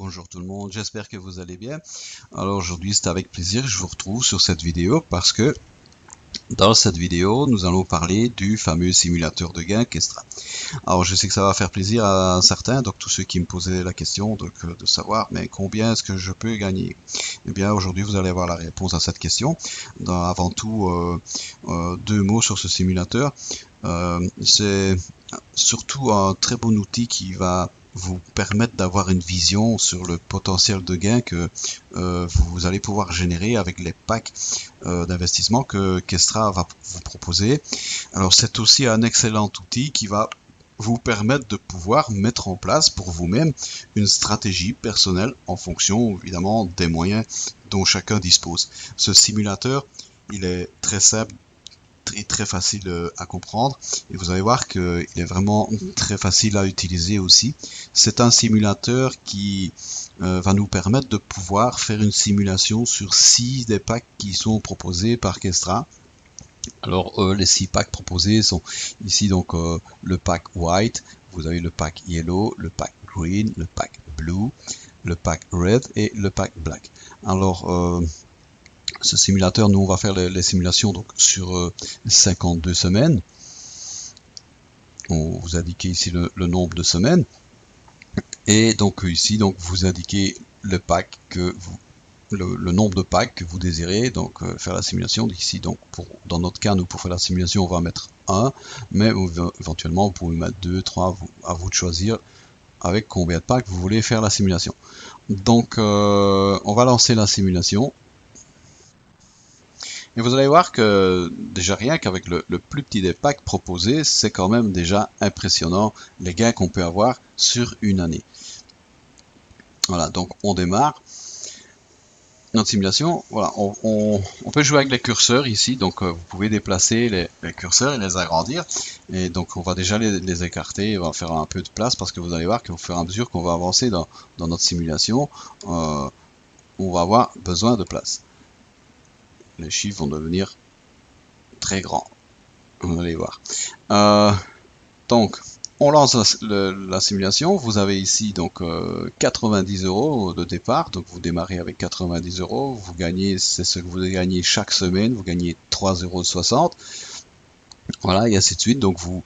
Bonjour tout le monde, j'espère que vous allez bien. Alors aujourd'hui c'est avec plaisir que je vous retrouve sur cette vidéo parce que dans cette vidéo nous allons parler du fameux simulateur de gain Kestra. Alors je sais que ça va faire plaisir à certains, donc tous ceux qui me posaient la question de savoir mais combien est-ce que je peux gagner. Eh bien aujourd'hui vous allez avoir la réponse à cette question. Avant tout deux mots sur ce simulateur. C'est surtout un très bon outil qui va vous permettre d'avoir une vision sur le potentiel de gain que vous allez pouvoir générer avec les packs d'investissement que Kestra va vous proposer. Alors c'est aussi un excellent outil qui va vous permettre de pouvoir mettre en place pour vous-même une stratégie personnelle en fonction évidemment des moyens dont chacun dispose. Ce simulateur, il est très simple, très facile à comprendre et vous allez voir qu'il est vraiment très facile à utiliser aussi. C'est un simulateur qui va nous permettre de pouvoir faire une simulation sur 6 des packs qui sont proposés par Kestra. Alors les 6 packs proposés sont ici donc le pack white, vous avez le pack yellow, le pack green, le pack blue, le pack red et le pack black. Alors ce simulateur, nous on va faire les simulations donc sur 52 semaines. On vous indiquez ici le nombre de semaines. Et donc ici donc vous indiquez le pack que vous le nombre de packs que vous désirez donc faire la simulation. Ici donc dans notre cas nous pour faire la simulation on va mettre 1, mais éventuellement vous pouvez mettre 2, 3, à vous de choisir avec combien de packs vous voulez faire la simulation. Donc on va lancer la simulation. Et vous allez voir que déjà rien qu'avec le plus petit des packs proposés, c'est quand même déjà impressionnant les gains qu'on peut avoir sur une année. Voilà, donc on démarre notre simulation. Voilà, on peut jouer avec les curseurs ici, donc vous pouvez déplacer les curseurs et les agrandir. Et donc on va déjà les écarter, on va faire un peu de place parce que vous allez voir qu'au fur et à mesure qu'on va avancer dans notre simulation, on va avoir besoin de place. Les chiffres vont devenir très grands. Vous allez voir. Donc, on lance la simulation. Vous avez ici donc 90 € de départ. Donc, vous démarrez avec 90 €. Vous gagnez, c'est ce que vous gagnez chaque semaine. Vous gagnez 3,60 €. Voilà, et ainsi de suite. Donc vous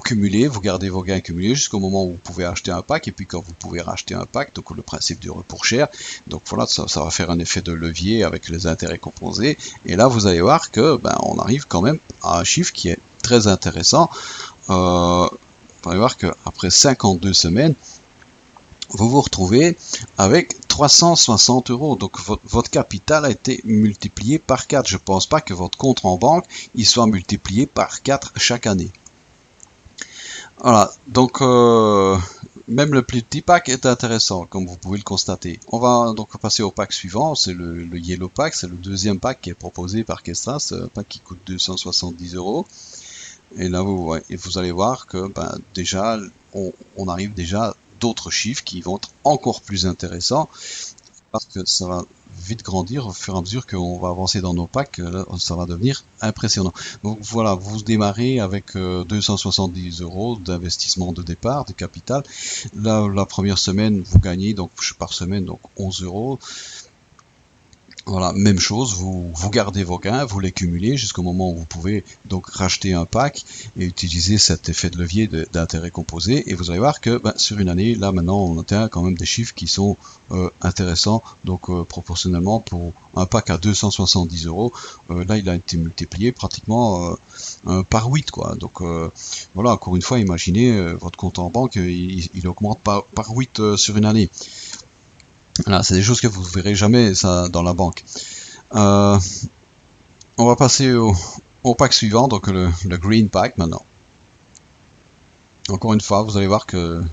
cumulez, vous gardez vos gains cumulés jusqu'au moment où vous pouvez acheter un pack, et puis quand vous pouvez racheter un pack, donc le principe du report cher. Donc voilà, ça va faire un effet de levier avec les intérêts composés. Et là, vous allez voir que on arrive quand même à un chiffre qui est très intéressant. Vous allez voir qu'après 52 semaines, vous vous retrouvez avec 360 €. Donc votre capital a été multiplié par 4. Je ne pense pas que votre compte en banque il soit multiplié par 4 chaque année. Voilà, donc même le plus petit pack est intéressant, comme vous pouvez le constater. On va donc passer au pack suivant, c'est le Yellow Pack, c'est le deuxième pack qui est proposé par Kestra, c'est un pack qui coûte 270 €. Et là vous allez voir que déjà on arrive déjà d'autres chiffres qui vont être encore plus intéressants parce que ça va vite grandir au fur et à mesure qu'on va avancer dans nos packs. Là, ça va devenir impressionnant. Donc voilà, vous démarrez avec 270 € d'investissement de départ, de capital. Là, la première semaine, vous gagnez donc par semaine donc 11 €. Voilà, même chose, vous gardez vos gains, vous les cumulez jusqu'au moment où vous pouvez donc racheter un pack et utiliser cet effet de levier d'intérêt composé. Et vous allez voir que sur une année, là maintenant on atteint quand même des chiffres qui sont intéressants. Donc proportionnellement pour un pack à 270 €, là il a été multiplié pratiquement par 8 quoi. Donc voilà, encore une fois, imaginez votre compte en banque, il augmente par 8 sur une année. Voilà, c'est des choses que vous ne verrez jamais ça dans la banque. On va passer au pack suivant, donc le Green Pack maintenant. Encore une fois, vous allez voir que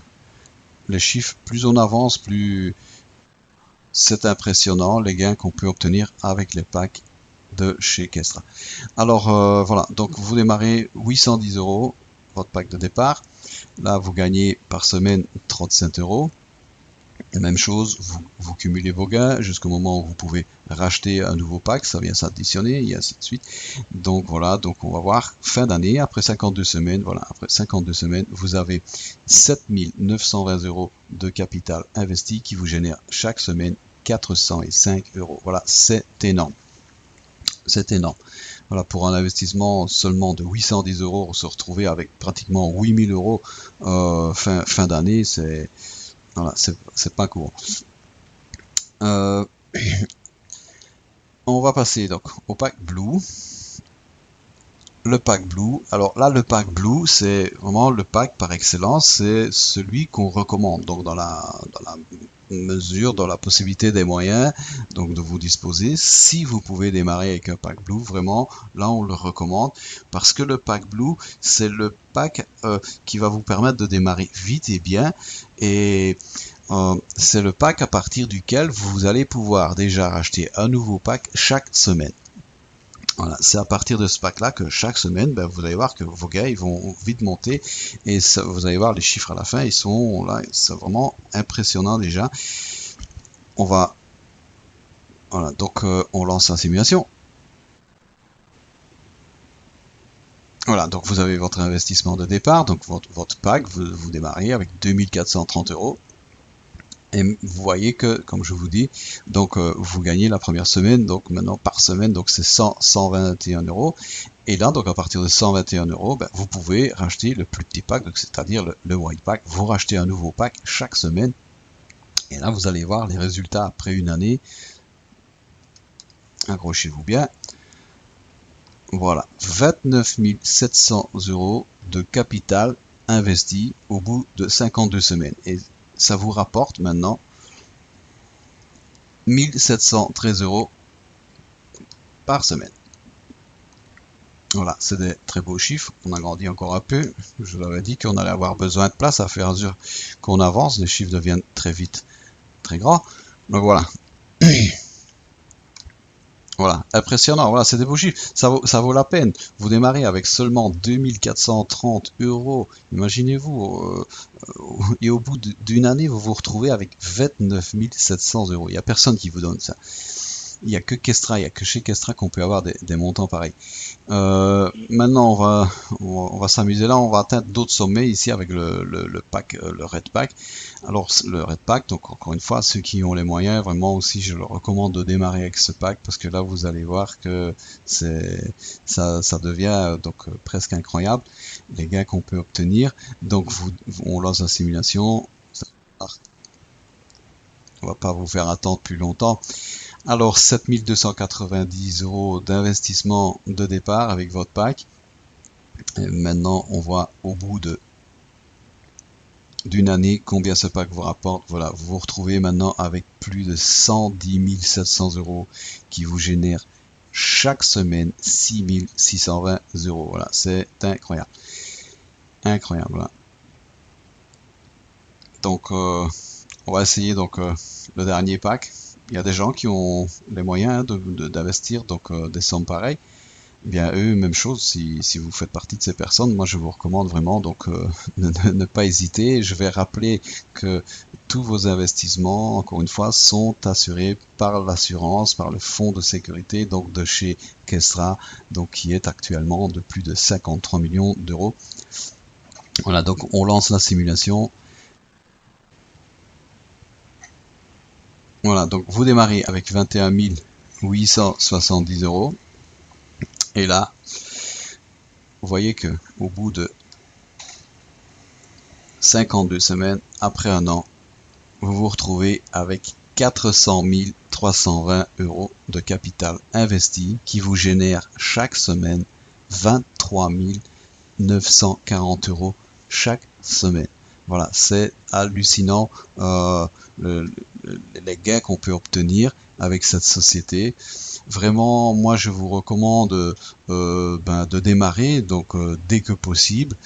les chiffres, plus on avance, plus c'est impressionnant les gains qu'on peut obtenir avec les packs de chez Kestra. Alors voilà, donc vous démarrez 810 €, votre pack de départ. Là, vous gagnez par semaine 35 €. Même chose, vous cumulez vos gains jusqu'au moment où vous pouvez racheter un nouveau pack, ça vient s'additionner et ainsi de suite. Donc voilà, donc on va voir fin d'année, après 52 semaines, voilà, après 52 semaines, vous avez 7 920 € de capital investi qui vous génère chaque semaine 405 €. Voilà, c'est énorme. C'est énorme. Voilà, pour un investissement seulement de 810 €, se retrouver avec pratiquement 8000 € fin d'année, c'est voilà, c'est pas courant. On va passer donc au pack Blue. Le pack Blue, alors là le pack Blue c'est vraiment le pack par excellence, c'est celui qu'on recommande, donc dans la mesure, dans la possibilité des moyens, donc de vous disposer, si vous pouvez démarrer avec un pack Blue, vraiment là on le recommande, parce que le pack Blue c'est le pack qui va vous permettre de démarrer vite et bien, et c'est le pack à partir duquel vous allez pouvoir déjà racheter un nouveau pack chaque semaine. Voilà, c'est à partir de ce pack-là que chaque semaine, ben, vous allez voir que vos gains ils vont vite monter et ça, vous allez voir les chiffres à la fin, ils sont là, c'est vraiment impressionnant déjà. On va, voilà, donc on lance la simulation. Voilà, donc vous avez votre investissement de départ, donc votre pack, vous démarrez avec 2430 €. Et vous voyez que, comme je vous dis, donc vous gagnez la première semaine, donc maintenant par semaine, donc c'est 121 €. Et là, donc à partir de 121 €, ben, vous pouvez racheter le plus petit pack, c'est-à-dire le white pack. Vous rachetez un nouveau pack chaque semaine. Et là, vous allez voir les résultats après une année. Accrochez-vous bien. Voilà, 29 700 € de capital investi au bout de 52 semaines. Et ça vous rapporte maintenant 1713 € par semaine. Voilà, c'est des très beaux chiffres. On agrandit encore un peu. Je vous avais dit qu'on allait avoir besoin de place à fur et à mesure qu'on avance. Les chiffres deviennent très vite très grands. Donc voilà. Voilà, impressionnant, voilà, c'est des beaux chiffres, ça vaut la peine. Vous démarrez avec seulement 2430 €, imaginez-vous, et au bout d'une année, vous vous retrouvez avec 29 700 €. Il n'y a personne qui vous donne ça. Il n'y a que Kestra, il n'y a que chez Kestra qu'on peut avoir des montants pareils. Maintenant, on va s'amuser là, on va atteindre d'autres sommets ici avec le pack, le Red Pack. Alors, le Red Pack, donc encore une fois, ceux qui ont les moyens, vraiment aussi, je leur recommande de démarrer avec ce pack parce que là, vous allez voir que ça devient donc presque incroyable, les gains qu'on peut obtenir. Donc, on lance la simulation. On va pas vous faire attendre plus longtemps. Alors 7290 € d'investissement de départ avec votre pack. Et maintenant on voit au bout d'une année combien ce pack vous rapporte. Voilà, vous vous retrouvez maintenant avec plus de 110 700 € qui vous génèrent chaque semaine 6620 €. Voilà, c'est incroyable. Incroyable. Voilà. Donc on va essayer donc le dernier pack. Il y a des gens qui ont les moyens d'investir donc des sommes pareilles. Eh bien eux, même chose, si vous faites partie de ces personnes, moi je vous recommande vraiment donc ne pas hésiter. Je vais rappeler que tous vos investissements, encore une fois, sont assurés par l'assurance, par le fonds de sécurité donc de chez Kestra, donc qui est actuellement de plus de 53 millions d'euros. Voilà, donc on lance la simulation. Voilà, donc vous démarrez avec 21 870 €. Et là, vous voyez que au bout de 52 semaines, après un an, vous vous retrouvez avec 400 320 € de capital investi qui vous génère chaque semaine 23 940 € chaque semaine. Voilà, c'est hallucinant les gains qu'on peut obtenir avec cette société. Vraiment, moi je vous recommande de démarrer donc dès que possible.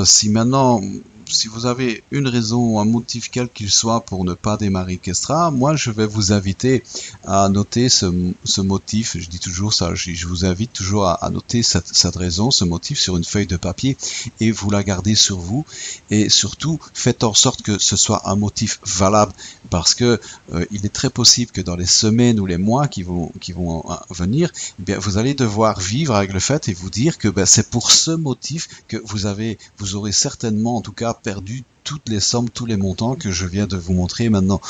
Si maintenant si vous avez une raison ou un motif quel qu'il soit pour ne pas démarrer Kestra, moi je vais vous inviter à noter ce motif. Je dis toujours ça, je vous invite toujours à noter cette raison, ce motif sur une feuille de papier et vous la gardez sur vous. Et surtout, faites en sorte que ce soit un motif valable, parce que il est très possible que dans les semaines ou les mois qui vont venir, eh bien, vous allez devoir vivre avec le fait et vous dire que c'est pour ce motif que vous aurez certainement en tout cas perdu toutes les sommes, tous les montants que je viens de vous montrer maintenant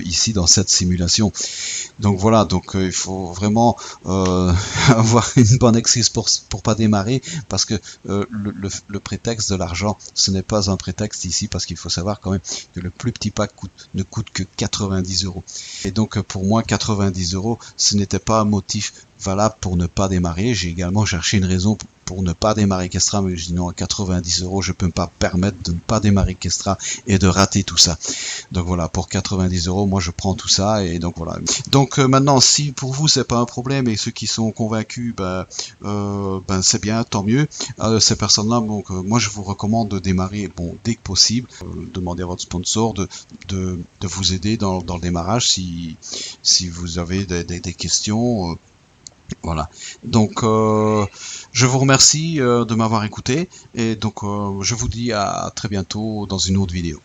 ici dans cette simulation. Donc voilà, donc il faut vraiment avoir une bonne excuse pour pas démarrer, parce que le prétexte de l'argent, ce n'est pas un prétexte ici, parce qu'il faut savoir quand même que le plus petit pack ne coûte que 90 €. Et donc pour moi 90 €, ce n'était pas un motif valable pour ne pas démarrer. J'ai également cherché une raison pour ne pas démarrer Kestra, mais je dis non, à 90 €, je peux pas permettre de ne pas démarrer Kestra et de rater tout ça. Donc voilà, pour 90 €, moi je prends tout ça, et donc voilà. Donc maintenant, si pour vous c'est pas un problème, et ceux qui sont convaincus, c'est bien, tant mieux. Ces personnes-là, donc moi je vous recommande de démarrer dès que possible. Demandez à votre sponsor de vous aider dans le démarrage si vous avez des questions. Voilà, donc je vous remercie de m'avoir écouté, et donc je vous dis à très bientôt dans une autre vidéo.